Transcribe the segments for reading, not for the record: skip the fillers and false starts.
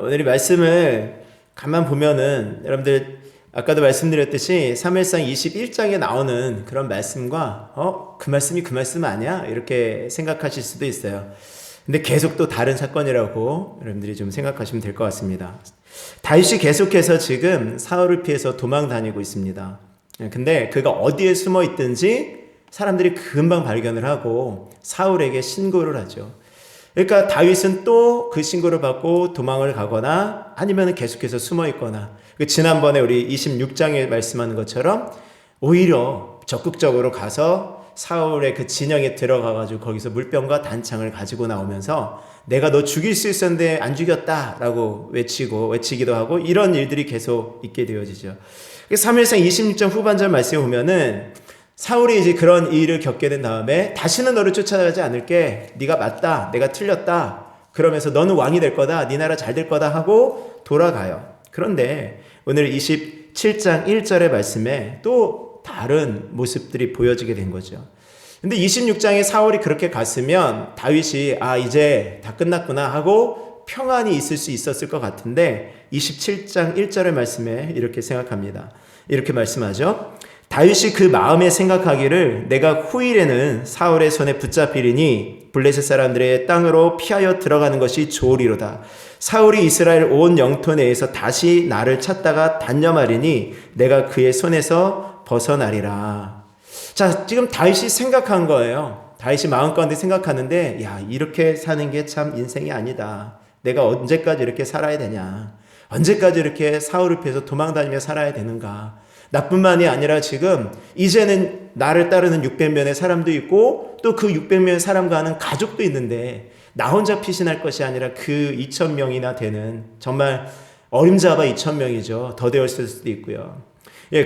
오늘 이 말씀을 가만 보면은 여러분들 아까도 말씀드렸듯이 사무엘상 21장에 나오는 그런 말씀과 그 말씀이 그 말씀 아니야? 이렇게 생각하실 수도 있어요. 근데 계속 또 다른 사건이라고 여러분들이 좀 생각하시면 될 것 같습니다. 다윗이 계속해서 지금 사울을 피해서 도망 다니고 있습니다. 근데 그가 어디에 숨어 있든지 사람들이 금방 발견을 하고 사울에게 신고를 하죠. 그러니까 다윗은 또 그 신고를 받고 도망을 가거나 아니면 계속해서 숨어 있거나, 지난번에 우리 26장에 말씀하는 것처럼 오히려 적극적으로 가서 사울의 그 진영에 들어가가지고 거기서 물병과 단창을 가지고 나오면서 내가 너 죽일 수 있었는데 안 죽였다라고 외치기도 하고, 이런 일들이 계속 있게 되어지죠. 사무엘상 26장 후반절 말씀에 보면은 사울이 이제 그런 일을 겪게 된 다음에 다시는 너를 쫓아가지 않을게. 네가 맞다. 내가 틀렸다. 그러면서 너는 왕이 될 거다. 네 나라 잘 될 거다 하고 돌아가요. 그런데 오늘 27장 1절의 말씀에 또 다른 모습들이 보여지게 된 거죠. 근데 26장에 사울이 그렇게 갔으면 다윗이 이제 다 끝났구나 하고 평안히 있을 수 있었을 것 같은데 27장 1절의 말씀에 이렇게 생각합니다. 이렇게 말씀하죠. 다윗이 그 마음에 생각하기를 내가 후일에는 사울의 손에 붙잡히리니 블레셋 사람들의 땅으로 피하여 들어가는 것이 좋으리로다. 사울이 이스라엘 온 영토 내에서 다시 나를 찾다가 단념하리니 내가 그의 손에서 벗어나리라. 자, 지금 다윗이 생각한 거예요. 다윗이 마음 가운데 생각하는데, 이렇게 사는 게 참 인생이 아니다. 내가 언제까지 이렇게 살아야 되냐? 언제까지 이렇게 사울을 피해서 도망다니며 살아야 되는가? 나뿐만이 아니라 지금 이제는 나를 따르는 600명의 사람도 있고 또 그 600명의 사람과 하는 가족도 있는데 나 혼자 피신할 것이 아니라 그 2000명이나 되는, 정말 어림잡아 2000명이죠. 더 되었을 수도 있고요.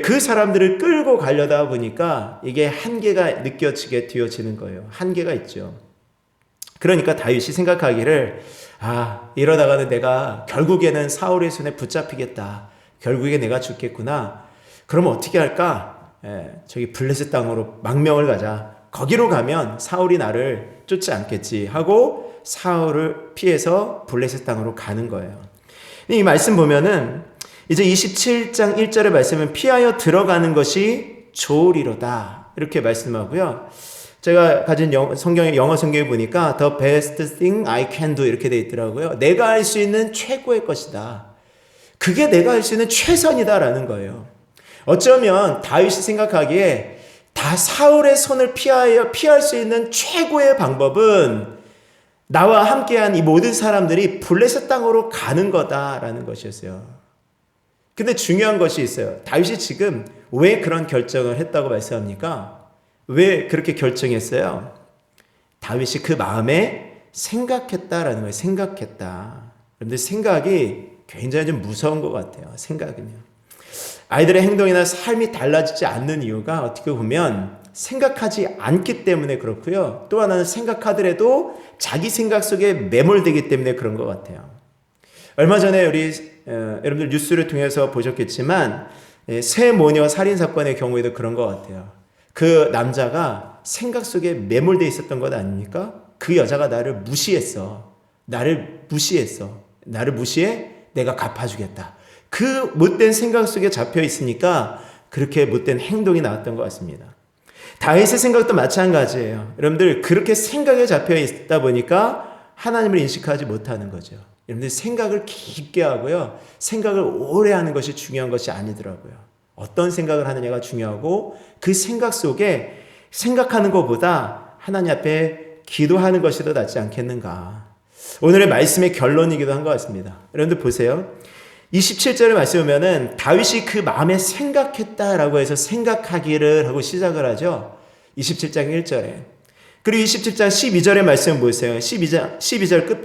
그 사람들을 끌고 가려다 보니까 이게 한계가 느껴지게 되어지는 거예요. 한계가 있죠. 그러니까 다윗이 생각하기를 이러다가는 내가 결국에는 사울의 손에 붙잡히겠다. 결국에 내가 죽겠구나. 그러면 어떻게 할까? 저기 블레셋 땅으로 망명을 가자. 거기로 가면 사울이 나를 쫓지 않겠지 하고 사울을 피해서 블레셋 땅으로 가는 거예요. 이 말씀 보면은 이제 27장 1절의 말씀은 피하여 들어가는 것이 좋으리로다 이렇게 말씀하고요. 제가 가진 성경의 영어 성경에 보니까 The best thing I can do 이렇게 돼 있더라고요. 내가 할 수 있는 최고의 것이다. 그게 내가 할 수 있는 최선이다라는 거예요. 어쩌면 다윗이 생각하기에 다 사울의 손을 피할 수 있는 최고의 방법은 나와 함께한 이 모든 사람들이 블레셋 땅으로 가는 거다라는 것이었어요. 근데 중요한 것이 있어요. 다윗이 지금 왜 그런 결정을 했다고 말씀합니까? 왜 그렇게 결정했어요? 다윗이 그 마음에 생각했다라는 거예요. 생각했다. 그런데 생각이 굉장히 좀 무서운 것 같아요. 생각은요. 아이들의 행동이나 삶이 달라지지 않는 이유가 어떻게 보면 생각하지 않기 때문에 그렇고요. 또 하나는 생각하더라도 자기 생각 속에 매몰되기 때문에 그런 것 같아요. 얼마 전에 우리 여러분들 뉴스를 통해서 보셨겠지만 새 모녀 살인사건의 경우에도 그런 것 같아요. 그 남자가 생각 속에 매몰되어 있었던 것 아닙니까? 그 여자가 나를 무시했어. 나를 무시해? 내가 갚아주겠다. 그 못된 생각 속에 잡혀 있으니까 그렇게 못된 행동이 나왔던 것 같습니다. 다윗의 생각도 마찬가지예요. 여러분들 그렇게 생각에 잡혀 있다 보니까 하나님을 인식하지 못하는 거죠. 여러분들 생각을 깊게 하고요. 생각을 오래 하는 것이 중요한 것이 아니더라고요. 어떤 생각을 하느냐가 중요하고 그 생각 속에 생각하는 것보다 하나님 앞에 기도하는 것이 더 낫지 않겠는가. 오늘의 말씀의 결론이기도 한 것 같습니다. 여러분들 보세요. 27절에 말씀 보면은 다윗이 그 마음에 생각했다라고 해서 생각하기를 하고 시작을 하죠. 27장 1절에. 그리고 27장 12절의 말씀 보세요. 12절 끝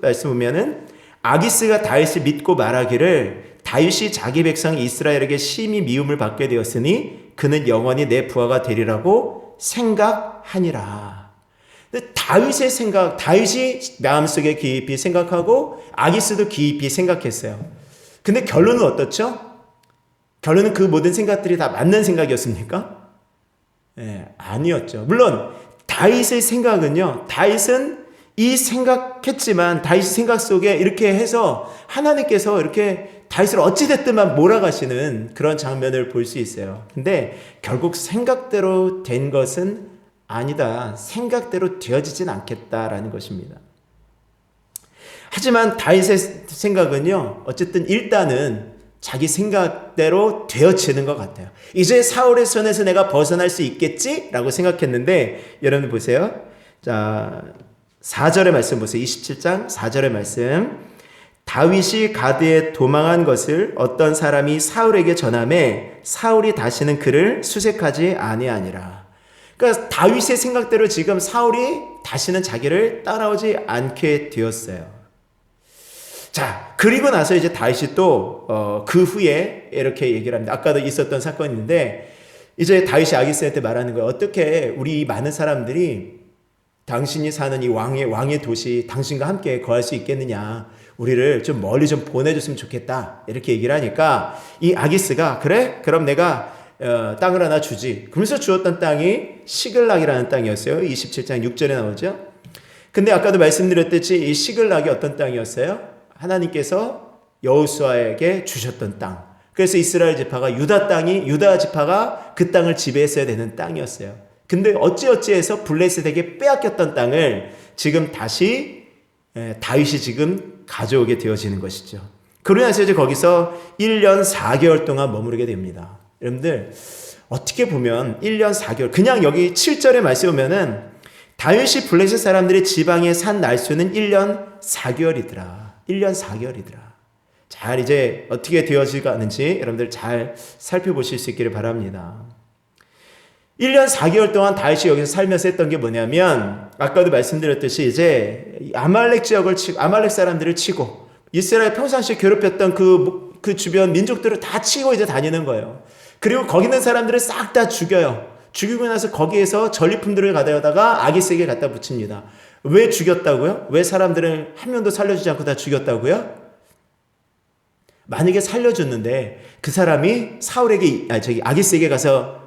말씀 보면은 아기스가 다윗을 믿고 말하기를 다윗이 자기 백성 이스라엘에게 심히 미움을 받게 되었으니 그는 영원히 내 부하가 되리라고 생각하니라. 다윗의 생각, 다윗이 마음속에 깊이 생각하고 아기스도 깊이 생각했어요. 근데 결론은 어떻죠? 결론은 그 모든 생각들이 다 맞는 생각이었습니까? 아니었죠. 물론 다윗의 생각은요. 다윗은 이 생각했지만 다윗 생각 속에 이렇게 해서 하나님께서 이렇게 다윗을 어찌됐든만 몰아가시는 그런 장면을 볼 수 있어요. 근데 결국 생각대로 된 것은 아니다. 생각대로 되어지진 않겠다라는 것입니다. 하지만 다윗의 생각은요, 어쨌든 일단은 자기 생각대로 되어지는 것 같아요. 이제 사울의 손에서 내가 벗어날 수 있겠지라고 생각했는데, 여러분 보세요. 자, 4절의 말씀 보세요. 27장 4절의 말씀. 다윗이 가드에 도망한 것을 어떤 사람이 사울에게 전하매 사울이 다시는 그를 수색하지 아니하니라. 그러니까 다윗의 생각대로 지금 사울이 다시는 자기를 따라오지 않게 되었어요. 자, 그리고 나서 이제 다윗이 또 그 후에 이렇게 얘기를 합니다. 아까도 있었던 사건인데 이제 다윗이 아기스한테 말하는 거예요. 어떻게 우리 많은 사람들이 당신이 사는 이 왕의 도시 당신과 함께 거할 수 있겠느냐, 우리를 좀 멀리 좀 보내줬으면 좋겠다, 이렇게 얘기를 하니까 이 아기스가 그래? 그럼 내가 땅을 하나 주지. 그러면서 주었던 땅이 시글락이라는 땅이었어요. 27장 6절에 나오죠. 근데 아까도 말씀드렸듯이 이 시글락이 어떤 땅이었어요? 하나님께서 여호수아에게 주셨던 땅. 그래서 이스라엘 지파가 유다 지파가 그 땅을 지배했어야 되는 땅이었어요. 근데 어찌어찌해서 블레셋에게 빼앗겼던 땅을 지금 다시 다윗이 지금 가져오게 되어지는 것이죠. 그러고 나서 이제 거기서 1년 4개월 동안 머무르게 됩니다. 여러분들 어떻게 보면 1년 4개월, 그냥 여기 7절에 말씀 보면은 다윗이 블레셋 사람들의 지방에 산 날수는 1년 4개월이더라. 1년 4개월이더라. 잘 이제 어떻게 되어지는지 여러분들 잘 살펴보실 수 있기를 바랍니다. 1년 4개월 동안 다윗이 여기서 살면서 했던 게 뭐냐면, 아까도 말씀드렸듯이 이제 아말렉 지역을 치고, 아말렉 사람들을 치고, 이스라엘 평상시에 괴롭혔던 그 주변 민족들을 다 치고 이제 다니는 거예요. 그리고 거기 있는 사람들을 싹 다 죽여요. 죽이고 나서 거기에서 전리품들을 가져다가 아기스에게 갖다 붙입니다. 왜 죽였다고요? 왜 사람들을 한 명도 살려주지 않고 다 죽였다고요? 만약에 살려줬는데 그 사람이 아기스에게 가서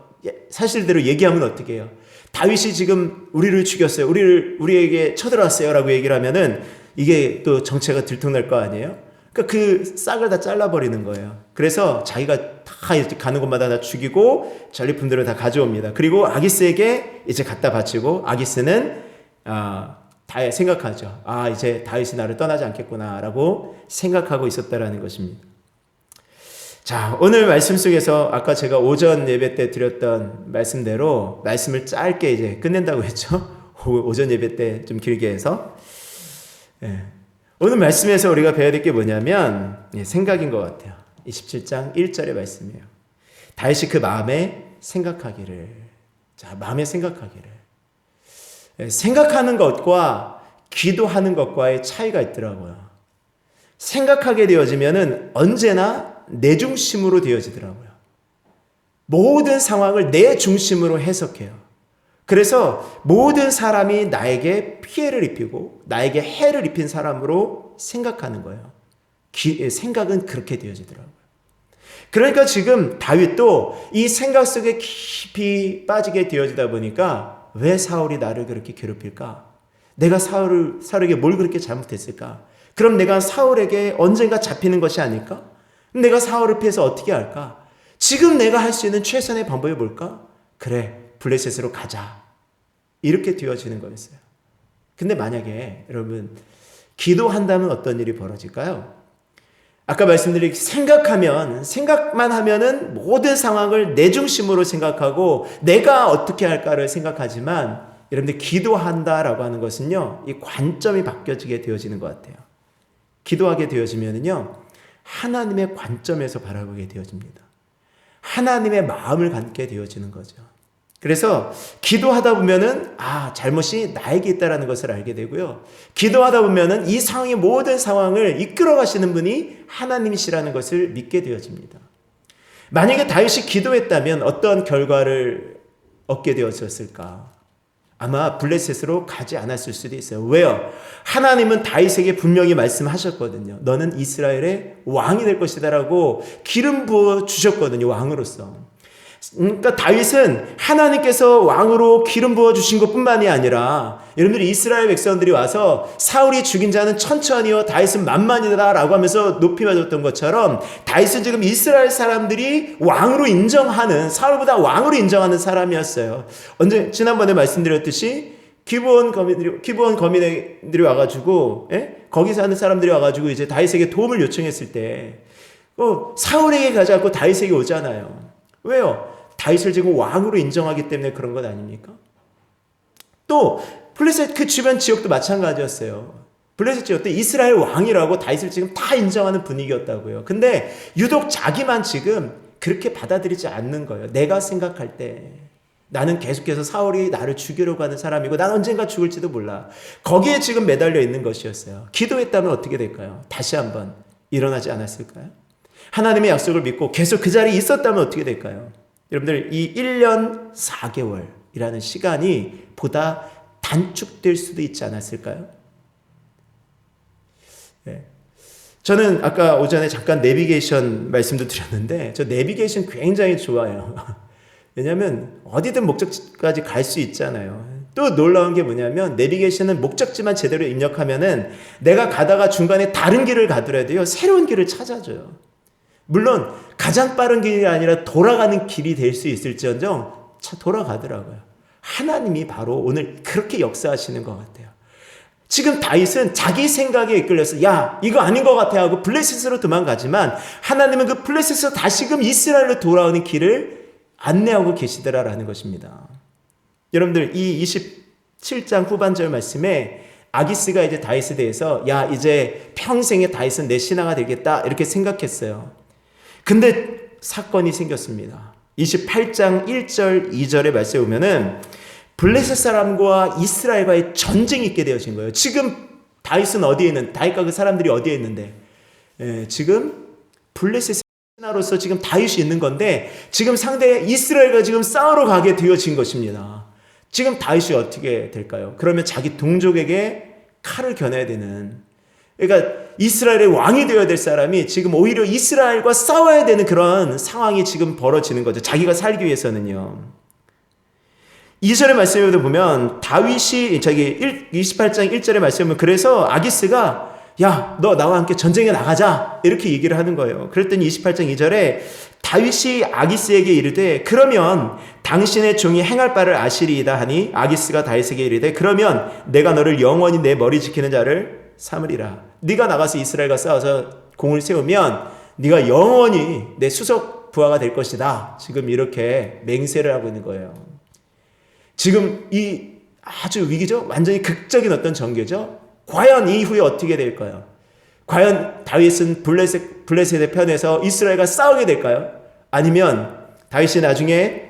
사실대로 얘기하면 어떻게 해요? 다윗이 지금 우리를 죽였어요. 우리에게 쳐들어왔어요. 라고 얘기를 하면은 이게 또 정체가 들통날 거 아니에요? 그러니까 그 싹을 다 잘라버리는 거예요. 그래서 자기가 다 가는 곳마다 다 죽이고 전리품들을 다 가져옵니다. 그리고 아기스에게 이제 갖다 바치고, 아기스는 다 생각하죠. 이제 다윗이 나를 떠나지 않겠구나 라고 생각하고 있었다라는 것입니다. 자, 오늘 말씀 속에서 아까 제가 오전 예배 때 드렸던 말씀대로 말씀을 짧게 이제 끝낸다고 했죠. 오전 예배 때 좀 길게 해서. 오늘 말씀에서 우리가 배워야 될 게 뭐냐면 생각인 것 같아요. 27장 1절의 말씀이에요. 다윗이 그 마음에 생각하기를. 자, 마음에 생각하기를. 생각하는 것과 기도하는 것과의 차이가 있더라고요. 생각하게 되어지면은 언제나 내 중심으로 되어지더라고요. 모든 상황을 내 중심으로 해석해요. 그래서 모든 사람이 나에게 피해를 입히고 나에게 해를 입힌 사람으로 생각하는 거예요. 생각은 그렇게 되어지더라고요. 그러니까 지금 다윗도 이 생각 속에 깊이 빠지게 되어지다 보니까 왜 사울이 나를 그렇게 괴롭힐까? 내가 사울에게 뭘 그렇게 잘못했을까? 그럼 내가 사울에게 언젠가 잡히는 것이 아닐까? 내가 사울을 피해서 어떻게 할까? 지금 내가 할 수 있는 최선의 방법이 뭘까? 그래, 블레셋으로 가자. 이렇게 되어지는 거였어요. 근데 만약에 여러분 기도한다면 어떤 일이 벌어질까요? 아까 말씀드린 생각만 하면은 모든 상황을 내 중심으로 생각하고 내가 어떻게 할까를 생각하지만, 여러분들 기도한다라고 하는 것은요, 이 관점이 바뀌어지게 되어지는 것 같아요. 기도하게 되어지면은요, 하나님의 관점에서 바라보게 되어집니다. 하나님의 마음을 갖게 되어지는 거죠. 그래서 기도하다 보면은 잘못이 나에게 있다라는 것을 알게 되고요. 기도하다 보면은 이 상황의 모든 상황을 이끌어 가시는 분이 하나님이시라는 것을 믿게 되어집니다. 만약에 다윗이 기도했다면 어떤 결과를 얻게 되었을까? 아마 블레셋으로 가지 않았을 수도 있어요. 왜요? 하나님은 다윗에게 분명히 말씀하셨거든요. 너는 이스라엘의 왕이 될 것이다 라고 기름 부어 주셨거든요. 왕으로서. 그러니까 다윗은 하나님께서 왕으로 기름 부어주신 것뿐만이 아니라 여러분들이 이스라엘 백성들이 와서 사울이 죽인 자는 천천히요 다윗은 만만이다 라고 하면서 높이 맞았던 것처럼 다윗은 지금 이스라엘 사람들이 왕으로 인정하는, 사울보다 왕으로 인정하는 사람이었어요. 지난번에 말씀드렸듯이 기브온 거민들이 와가지고, 거기 사는 사람들이 와가지고 이제 다윗에게 도움을 요청했을 때, 사울에게 가지 않고 다윗에게 오잖아요. 왜요? 다윗을 지금 왕으로 인정하기 때문에 그런 것 아닙니까? 또 블레셋 그 주변 지역도 마찬가지였어요. 블레셋 지역도 이스라엘 왕이라고 다윗을 지금 다 인정하는 분위기였다고요. 근데 유독 자기만 지금 그렇게 받아들이지 않는 거예요. 내가 생각할 때 나는 계속해서 사울이 나를 죽이려고 하는 사람이고 난 언젠가 죽을지도 몰라. 거기에 지금 매달려 있는 것이었어요. 기도했다면 어떻게 될까요? 다시 한번 일어나지 않았을까요? 하나님의 약속을 믿고 계속 그 자리에 있었다면 어떻게 될까요? 여러분들 이 1년 4개월이라는 시간이 보다 단축될 수도 있지 않았을까요? 네. 저는 아까 오전에 잠깐 내비게이션 말씀도 드렸는데 저 내비게이션 굉장히 좋아해요. 왜냐하면 어디든 목적지까지 갈 수 있잖아요. 또 놀라운 게 뭐냐면 내비게이션은 목적지만 제대로 입력하면은 내가 가다가 중간에 다른 길을 가더라도요 새로운 길을 찾아줘요. 물론 가장 빠른 길이 아니라 돌아가는 길이 될 수 있을지언정 돌아가더라고요. 하나님이 바로 오늘 그렇게 역사하시는 것 같아요. 지금 다윗은 자기 생각에 이끌려서 야 이거 아닌 것 같아 하고 블레셋으로 도망가지만 하나님은 그 블레셋에서 다시금 이스라엘로 돌아오는 길을 안내하고 계시더라라는 것입니다. 여러분들 이 27장 후반절 말씀에 아기스가 이제 다윗에 대해서 야 이제 평생에 다윗은 내 신하가 되겠다 이렇게 생각했어요. 근데 사건이 생겼습니다. 28장 1절 2절의 말씀에 보면은 블레셋 사람과 이스라엘과의 전쟁이 있게 되어진 거예요. 지금 다윗은 어디에 있는, 다윗과 그 사람들이 어디에 있는데, 지금 블레셋 신하로서 지금 다윗이 있는 건데, 지금 상대 이스라엘과 지금 싸우러 가게 되어진 것입니다. 지금 다윗이 어떻게 될까요? 그러면 자기 동족에게 칼을 겨눠야 되는, 그러니까 이스라엘의 왕이 되어야 될 사람이 지금 오히려 이스라엘과 싸워야 되는 그런 상황이 지금 벌어지는 거죠. 자기가 살기 위해서는요. 2절의 말씀에 보면 다윗이 28장 1절의 말씀에 보면 그래서 아기스가 야, 너 나와 함께 전쟁에 나가자 이렇게 얘기를 하는 거예요. 그랬더니 28장 2절에 다윗이 아기스에게 이르되 그러면 당신의 종이 행할 바를 아시리이다 하니 아기스가 다윗에게 이르되 그러면 내가 너를 영원히 내 머리 지키는 자를 삼으리라. 네가 나가서 이스라엘과 싸워서 공을 세우면 네가 영원히 내 수석 부하가 될 것이다. 지금 이렇게 맹세를 하고 있는 거예요. 지금 이 아주 위기죠? 완전히 극적인 어떤 전개죠? 과연 이후에 어떻게 될까요? 과연 다윗은 블레셋의 편에서 이스라엘과 싸우게 될까요? 아니면 다윗이 나중에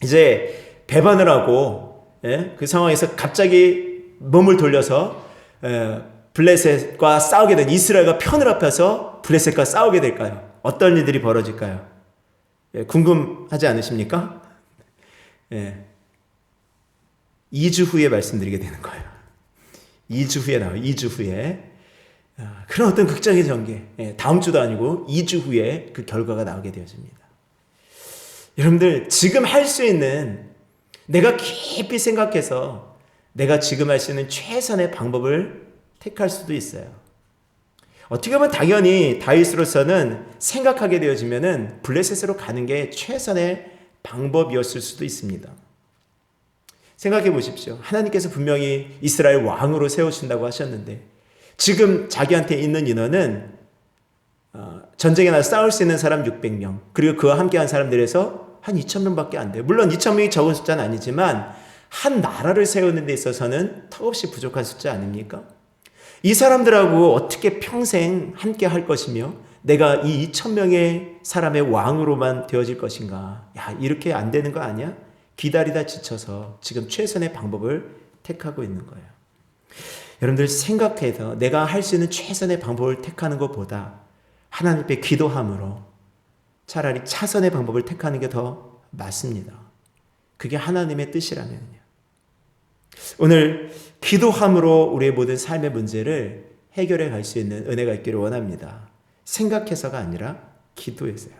이제 배반을 하고 그 상황에서 갑자기 몸을 돌려서 블레셋과 싸우게 된 이스라엘과 편을 합해서 블레셋과 싸우게 될까요? 어떤 일들이 벌어질까요? 궁금하지 않으십니까? 2주 후에 말씀드리게 되는 거예요. 2주 후에 나와요. 2주 후에. 그런 어떤 극적인 전개. 다음 주도 아니고 2주 후에 그 결과가 나오게 되어집니다. 여러분들 지금 할 수 있는 내가 깊이 생각해서 내가 지금 할 수 있는 최선의 방법을 택할 수도 있어요. 어떻게 보면 당연히 다윗으로서는 생각하게 되어지면은 블레셋으로 가는 게 최선의 방법이었을 수도 있습니다. 생각해 보십시오. 하나님께서 분명히 이스라엘 왕으로 세우신다고 하셨는데 지금 자기한테 있는 인원은 전쟁에 나서 싸울 수 있는 사람 600명 그리고 그와 함께한 사람들에서 한 2,000명밖에 안 돼요. 물론 2,000명이 적은 숫자는 아니지만 한 나라를 세우는 데 있어서는 턱없이 부족한 숫자 아닙니까? 이 사람들하고 어떻게 평생 함께 할 것이며 내가 이 2,000명의 사람의 왕으로만 되어질 것인가? 야, 이렇게 안 되는 거 아니야? 기다리다 지쳐서 지금 최선의 방법을 택하고 있는 거예요. 여러분들 생각해서 내가 할 수 있는 최선의 방법을 택하는 것보다 하나님 앞에 기도함으로 차라리 차선의 방법을 택하는 게 더 맞습니다. 그게 하나님의 뜻이라면요. 오늘 기도함으로 우리의 모든 삶의 문제를 해결해 갈 수 있는 은혜가 있기를 원합니다. 생각해서가 아니라 기도해서요.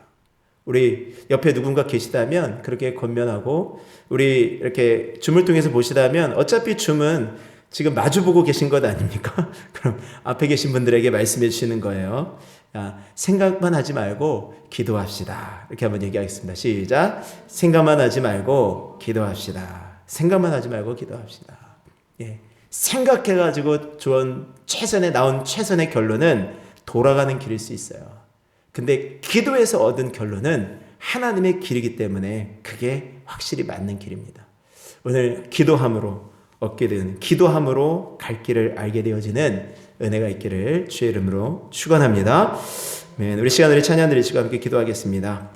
우리 옆에 누군가 계시다면 그렇게 권면하고, 우리 이렇게 줌을 통해서 보시다면 어차피 줌은 지금 마주보고 계신 것 아닙니까? 그럼 앞에 계신 분들에게 말씀해 주시는 거예요. 생각만 하지 말고 기도합시다. 이렇게 한번 얘기하겠습니다. 시작. 생각만 하지 말고 기도합시다. 생각만 하지 말고 기도합시다. 예. 생각해가지고 나온 최선의 결론은 돌아가는 길일 수 있어요. 근데 기도에서 얻은 결론은 하나님의 길이기 때문에 그게 확실히 맞는 길입니다. 오늘 기도함으로 얻게 되는, 기도함으로 갈 길을 알게 되어지는 은혜가 있기를 주의 이름으로 축원합니다. 우리 시간 우리 찬양 드리시고 함께 기도하겠습니다.